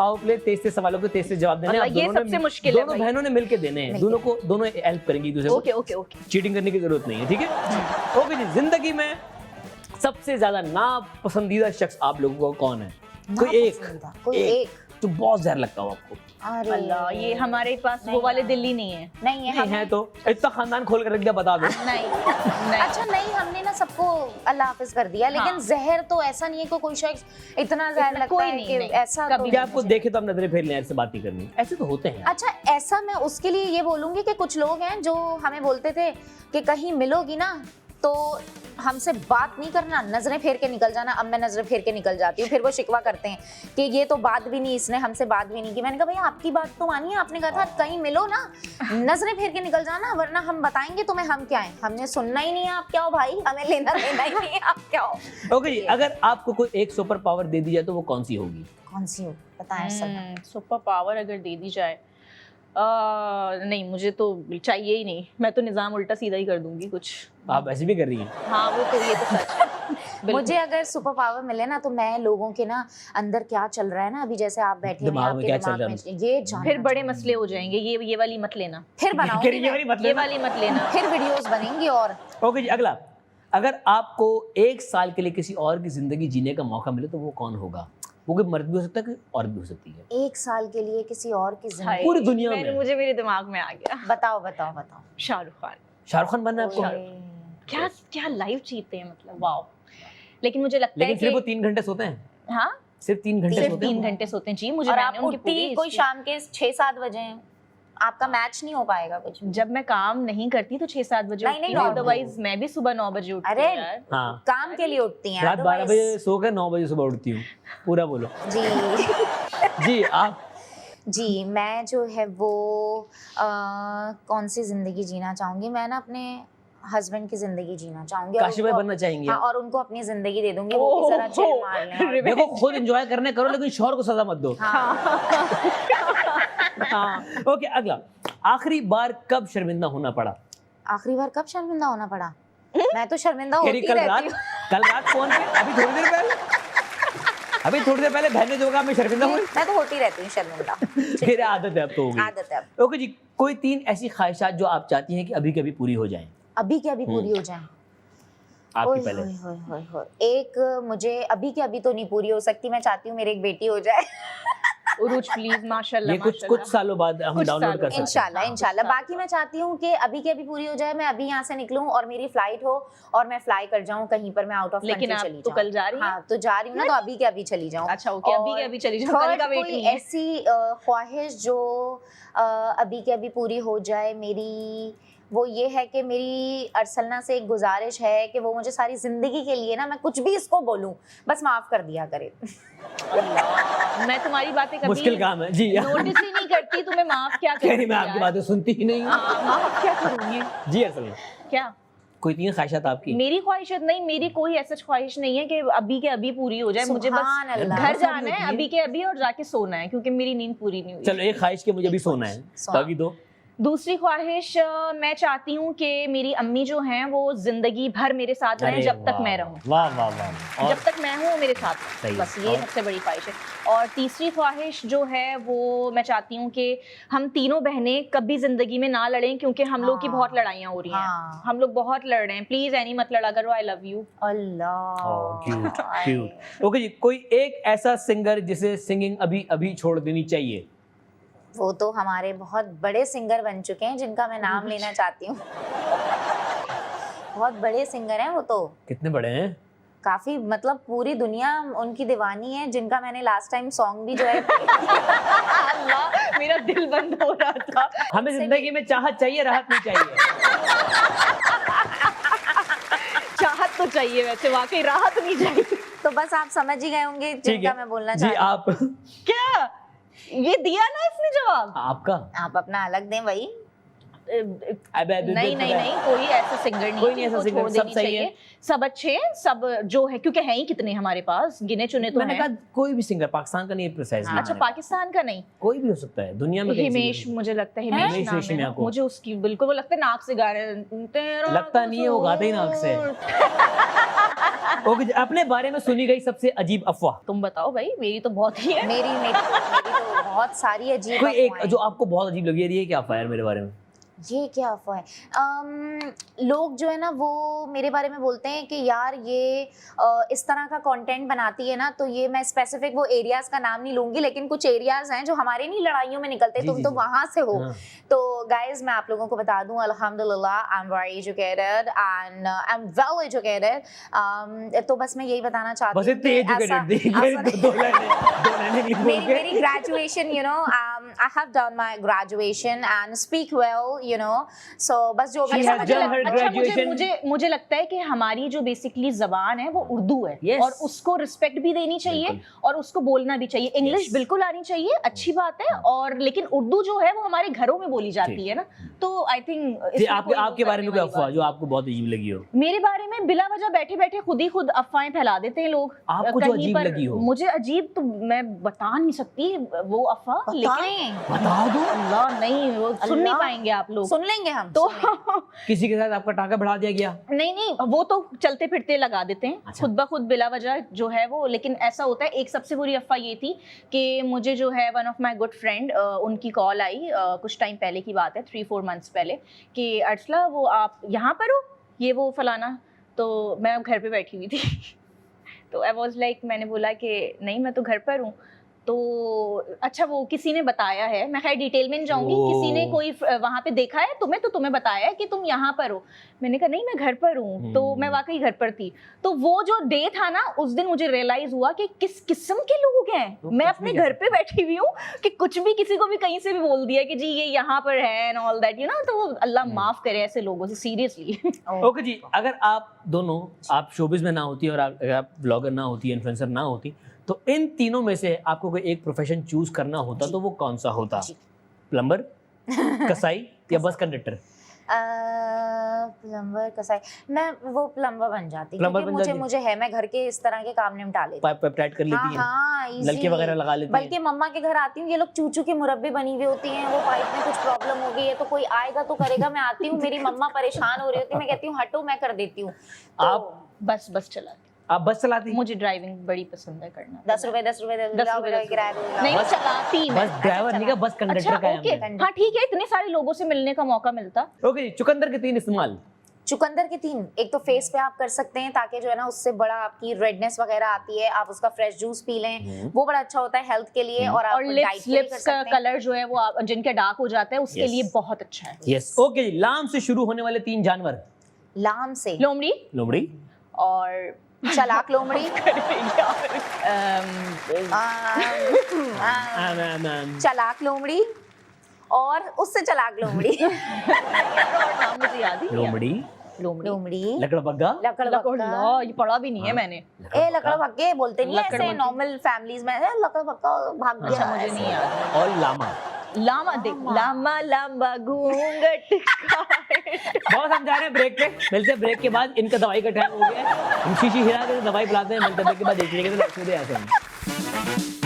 Power play, 23 सवालों के 23 जवाब देने हैं। ये सबसे मुश्किल है दोनों बहनों ने मिलके देने हैं, दोनों हेल्प करेंगी एक दूसरे को। ओके ओके ओके, चीटिंग करने की जरूरत नहीं है, ठीक है। ओके जी, जिंदगी में सबसे ज्यादा नापसंदीदा शख्स आप लोगों को कौन है? कोई एक जो बहुत जहर लगता हो आपको। अरे अल्लाह, ये हमारे पास वो वाले दिल्ली नहीं है। नहीं है तो इतना खानदान खोल कर रख दिया, बता दो। नहीं अच्छा नहीं, हमने ना सबको अल्लाह हाफिज कर दिया, लेकिन जहर तो ऐसा नहीं है कि कोई शख्स इतना जहर लगता कोई है नहीं, कि नहीं, ऐसा कभी तो आपको देखे तो आप नजरें फेर लें, ऐसे बात नहीं करनी, ऐसे तो होते हैं। अच्छा ऐसा मैं उसके लिए ये बोलूंगी कि कुछ लोग हैं जो हमें बोलते थे कि कहीं मिलोगी ना तो हमसे बात नहीं करना, नजरें फेर के निकल जाना। अब मैं नजरें फेर के निकल जाती हूँ, फिर वो शिकवा करते हैं कि ये तो बात भी नहीं, इसने हमसे बात भी नहीं की। मैंने कहा भैया आपकी बात तो मानिए, आपने कहा था कहीं मिलो ना नजरें फेर के निकल जाना, वरना हम बताएंगे तुम्हें हम क्या है। हमने सुनना ही नहीं है आप क्या हो भाई, हमें लेना देना ही नहीं है आप क्या हो। ओके जी, अगर आपको कोई एक सुपर पावर दे दी जाए तो वो कौन सी होगी? कौन सी हो बताएं सर। सुपर पावर अगर दे दी जाए, नहीं मुझे तो चाहिए ही नहीं, मैं तो निजाम उल्टा सीधा ही कर दूंगी कुछ। आप ऐसे भी कर रही हैं? हाँ वो तो, ये तो सच है। मुझे अगर सुपर पावर मिले ना तो मैं लोगों के ना अंदर क्या चल रहा है ना, अभी जैसे आप बैठे हैं दिमाग में क्या चल रहा है ये जानना फिर बड़े चाहूंगी। मसले हो जाएंगे, ये वाली मत लेना, फिर बनाऊंगी ये वाली मत ये लेना। वाली मत लेना। फिर वीडियोस बनेंगी। और ओके जी, अगला, अगर आपको 1 साल के लिए किसी और की जिंदगी जीने का मौका मिले तो वो कौन होगा? वो कोई मर्द भी हो सकता है, कोई औरत भी हो सकती है। 1 साल के लिए किसी और की जिंदगी, पूरी दुनिया में। मुझे मेरे दिमाग में आ गया, बताओ बताओ बताओ। शाहरुख खान। शाहरुख खान बनना है आपको? क्या क्या लाइफ जीते हैं, मतलब वाओ। लेकिन मुझे लगता है लेकिन कि सिर्फ वो 3 घंटे सोते हैं, हाँ सिर्फ 3 घंटे सिर्फ सोते हैं 3 घंटे सोते हैं जी। मुझे और मैंने आप उनकी उठती पूरी कोई history- शाम के 6-7 बजे हैं, आपका मैच नहीं हो पाएगा कुछ। जब मैं काम नहीं करती तो 6-7 बजे नहीं, उठती नहीं, हूँ, नहीं। अदरवाइज मैं भी सुबह 9 बजे उठती अरे हूँ यार। हाँ, काम के लिए उठती हैं रात 12 otherwise- बजे सो कर 9 बजे सुबह उठती हूँ, पूरा बोलो जी जी। आप? जी मैं जो है वो कौन सी जिंदगी जीना चाहूंगी, मैं ना अपने हस्बैंड की जिंदगी जीना चाहूंगी और काशी भाई उनको- बनना चाहेंगे? हाँ, और उनको अपनी जिंदगी दे दूंगी, वो भी जरा चिल मार लें और- देखो खुद एंजॉय करने करो, लेकिन शौहर को सजा मत दो। हाँ। ओके, अगला, आखिरी बार कब शर्मिंदा होना पड़ा? आखिरी बार कब शर्मिंदा होना पड़ा? मैं तो शर्मिंदा तेरी होती कल रहती रात, हूँ। कल रात फोन पे, अभी थोड़ी देर पहले बहन ने जो कहा मैं शर्मिंदा हुई। मैं तो होती रहती हूँ शर्मिंदा, फिर आदत है अब तो, होगी आदत है अब। ओके जी, कोई 3 ऐसी ख्वाहिशात जो आप चाहती हैं कि अभी कभी पूरी हो जाएं? अभी के अभी पूरी हो जाए। आपकी पहले। एक मुझे अभी के अभी तो नहीं पूरी हो सकती, मैं चाहती हूँ मेरी एक बेटी हो जाए। उरुज प्लीज, माशाल्लाह ये कुछ सालों बाद हम कुछ डाउनलोड सालों कर सकते हैं। इंशाल्लाह इंशाल्लाह। बाकी मैं चाहती हूँ कि अभी के अभी पूरी हो जाए, मैं अभी यहाँ से निकलूँ और मेरी फ्लाइट हो और मैं फ्लाई कर जाऊँ कहीं पर, मैं आउट ऑफ लेकिन कंट्री आप चली तो जाऊँ। कल जा रही हैं? हाँ तो जा रही हूँ ना, तो अभी के अभी चली जाऊँ। अच्छा ओके, अभी के अभी चली जाओ, कल का वेट कोई नहीं है। ऐसी ख्वाहिश जो अभी के अभी पूरी हो जाए मेरी, वो ये है कि मेरी अरसलना से एक गुजारिश है कि वो मुझे सारी जिंदगी के लिए ना, मैं कुछ भी इसको बोलूं बस माफ कर दिया करे। मैं तुम्हारी बातें कभी मुश्किल काम है जी। नोटिस ही नहीं करती, तुम्हें माफ क्या कह रही करूंगी मैं आपकी यार? बातें सुनती ही नहीं हूँ। माफ क्या करूंगी? जी असल में क्या कोई 3 ख्वाहिशात आपकी? मेरी ख्वाहिशत नहीं, मेरी कोई ऐसा ख्वाहिश नहीं है कि अभी के अभी पूरी हो जाए। मुझे सुभान बस अल्लाह। घर जाना है अभी के अभी और जाके सोना है, क्योंकि मेरी नींद पूरी नहीं हुई। चलो एक ख्वाहिश के मुझे भी सोना है, बाकी दो। दूसरी ख्वाहिश, मैं चाहती हूँ कि मेरी अम्मी जो हैं वो जिंदगी भर मेरे साथ रहें अरे जब तक वाह, मैं रहूँ। वाह वाह वाह। और जब तक मैं हूँ वो मेरे साथ सही रहें, है। बस ये और? सबसे बड़ी ख्वाहिश है। और तीसरी ख्वाहिश जो है वो मैं चाहती हूँ कि हम तीनों बहनें कभी जिंदगी में ना लड़ें, क्योंकि हम लोग की हाँ। बहुत लड़ाइयाँ हो रही हैं। हाँ। हम लोग बहुत लड़ रहे हैं, प्लीज एनी मत लड़ा करो, आई लव यू। अल्लाह क्यूट क्यूट। ओके जी, कोई एक ऐसा सिंगर जिसे सिंगिंग अभी अभी छोड़ देनी चाहिए? वो तो हमारे बहुत बड़े सिंगर बन चुके हैं जिनका मैं नाम लेना चाहती हूँ। बहुत बड़े सिंगर हैं वो तो, कितने बड़े हैं? काफी, मतलब पूरी दुनिया उनकी दीवानी है, जिनका मैंने लास्ट टाइम सॉन्ग भी जो है अल्लाह, मेरा दिल बंद हो रहा था। हमें जिंदगी में चाहत चाहिए, राहत नहीं चाहिए। चाहत तो चाहिए, वैसे वाकई राहत नहीं चाहिए। तो बस आप समझ ही गए होंगे ठीक जिनका है मैं बोलना जी। चाहती हूँ। आप? क्या ये दिया ना इसने जवाब? आपका? आप अपना अलग दें भाई। नहीं नहीं नहीं, कोई ऐसा सिंगर नहीं कोई है नहीं ऐसा जिनको सिंगर, छोड़ सब देनी सही है। चाहिए। सब अच्छे हैं, सब जो है, क्योंकि हैं ही कितने हमारे पास, गिने चुने तो मैंने हैं। कहा कोई भी सिंगर, पाकिस्तान का नहीं है प्रिसाइजली। हाँ। अच्छा पाकिस्तान का नहीं, कोई भी हो सकता है दुनिया में। कहीं से भी हिमेश, हो मुझे लगता है हिमेश हिमेश नाम है रेशमिया ना? को। मुझे उसकी बिल्कुल वो लगता है नाक से गा रहे हैं, तेरा लगता नहीं है, वो गाते ही नाक से। कसूर। ओके जी, अपने बारे में सुनी गई सबसे अजीब अफवाह तुम बताओ भाई, मेरी तो बहुत ही है। मेरी तो बहुत सारी अजीब कोई एक अफवाहें जो आपको बहुत अजीब लगी, ये क्या अफवाह है यार मेरे बारे में? ये क्या अफवाह है? लोग जो है ना वो मेरे बारे में बोलते हैं कि यार ये इस तरह का कंटेंट बनाती है ना, तो ये मैं स्पेसिफिक वो एरियाज का नाम नहीं लूंगी, लेकिन कुछ एरियाज हैं जो हमारे नहीं लड़ाइयों में निकलते, जी, तुम जी, तो जी। वहां से हो। हाँ। तो गाइज मैं आप लोगों को बता दूं, अल्हम्दुलिल्लाह I am very educated and I am well educated. तो बस मैं यही बताना चाहती बस हूँ इतनी एजुकेटेड थी, दो लाइनें इंग्लिश बोल के। मेरी graduation, you know, I have done my graduation and speak well, you know, so बस जो She भी has done her graduation. मुझे लगता है कि हमारी जो बेसिकली जबान है वो उर्दू है। Yes. और उसको रिस्पेक्ट भी देनी चाहिए बिल्कुल। और उसको बोलना भी चाहिए। English Yes. बिल्कुल आनी चाहिए, अच्छी बात है, और लेकिन उर्दू जो है वो हमारे घरों में बोली जाती है ना, तो आई थिंक जी, आपके बारे में कोई अफवाह जो आपको बहुत अजीब लगी हो? मेरे बारे में बिला वजह बैठे बैठे खुद अफवाहें फैला देते हैं लोग। आपको जो कहीं अजीब पर लगी हो? मुझे अजीब तो मैं बता नहीं सकती वो अफवाह, लेकिन बता दो। अल्लाह नहीं, वो सुन नहीं अल्लाह। पाएंगे आप लोग सुन लेंगे हम तो। किसी के साथ आपका टाका बढ़ा दिया गया? नहीं, वो तो चलते फिरते लगा देते हैं अच्छा। खुद ब खुद बिला वजह जो है वो। लेकिन ऐसा होता है, एक सबसे बुरी अफवाह ये थी कि मुझे जो है one of my good friend, उनकी कॉल आई कुछ टाइम पहले की बात है, 3-4 मंथ्स पहले, कि अर्सला वो आप यहाँ पर हो, ये वो फलाना। तो मैं अब घर पे बैठी हुई थी तो आई वाज लाइक, मैंने बोला कि नहीं मैं तो घर पर हूँ। तो अच्छा वो किसी ने बताया है, मैं खैर डिटेल में नहीं जाऊंगी, किसी ने कोई वहां पे देखा है तुम्हें, तो तुम्हें बताया है कि तुम यहाँ पर हो। मैंने कहा नहीं मैं घर पर हूँ, तो मैं वाकई घर पर थी। तो वो जो डे था ना, उस दिन मुझे रियलाइज हुआ कि किस किस्म के लोग हैं। तो मैं कुछ अपने भी घर पे बैठी हुई हूँ कि कुछ भी किसी को भी कहीं से भी बोल दिया कि जी ये यहाँ पर है and all that, you know. तो अल्लाह माफ करे ऐसे लोगों से, सीरियसली। ओके जी, अगर आप दोनों, आप शोबिज में ना होती और अगर आप ब्लॉगर ना होती, इन्फ्लुएंसर ना होती, तो इन तीनों में से आपको कोई एक प्रोफेशन चूज करना होता तो वो कौन सा होता? प्लम्बर, कसाई या बस कंडक्टर? प्लम्बर, कसाई। मैं वो प्लम्बर बन जाती, प्लम्बर क्योंकि बन मुझे जाती। मुझे है, मैं घर के इस तरह के काम निपटा लेती हूँ। पाइप पाइप टाइट कर लेती हैं, हाँ, नलके easy। वगैरह लगा लेती बल्कि हैं। मम्मा के घर आती हूँ, ये लोग चूचू की मुरब्बी बनी हुई होती हैं, वो पाइप में कुछ प्रॉब्लम हो गई है तो कोई आएगा तो करेगा। मैं आती हूँ, मेरी मम्मा परेशान हो रही होती है, मैं कहती हूँ हटो मैं कर देती हूँ। आप बस चलाती, आप बस चलाती? मुझे ड्राइविंग बड़ी पसंद है करना। 10 रुपए दस रुपए किराया दूंगा। नहीं चलाती मैं। बस ड्राइवर नहीं का, बस कंडक्टर का है ओके, हमने। हाँ ठीक है, इतने सारे लोगों से मिलने का मौका मिलता। ओके जी, चुकंदर के 3 इस्तेमाल। चुकंदर के 3, एक तो फेस पे आप कर सकते हैं ताकि जो है ना उससे बड़ा आपकी रेडनेस वगैरह आती है, आप उसका फ्रेश जूस पी लें, वो बड़ा अच्छा होता है हेल्थ के लिए। और आप और लिप्स का कलर जो है वो जिनके डार्क हो जाता है उसके Yes. लिए बहुत अच्छा है। यस। ओके जी, लाम से शुरू होने वाले 3 जानवर। लाम से लोमड़ी लोमड़ी, और चलाक लोमड़ी, चलाक लोमड़ी और उससे चलाक लोमड़ी। नाम मुझे याद ही नहीं आ लोमड़ी, लोमड़ी, लकड़बग्गा, रहा। ये पढ़ा भी नहीं है मैंने। ए लकड़ भक्के बोलते नहीं है ऐसे लकड़बग्गे। नॉर्मल फैमिलीज में, लकड़ भक्का भाग अच्छा गया। मुझे नहीं याद। और लामा। लामा देख, लामा लंबा घूंघट बहुत हम जा रहे हैं ब्रेक पे, मिलते हैं ब्रेक के बाद। इनका दवाई का टाइम हो गया है, हम शीशी हिला के दवाई पिलाते हैं। मिलते हैं ब्रेक के बाद, देखिएगा तो ऐसे हम।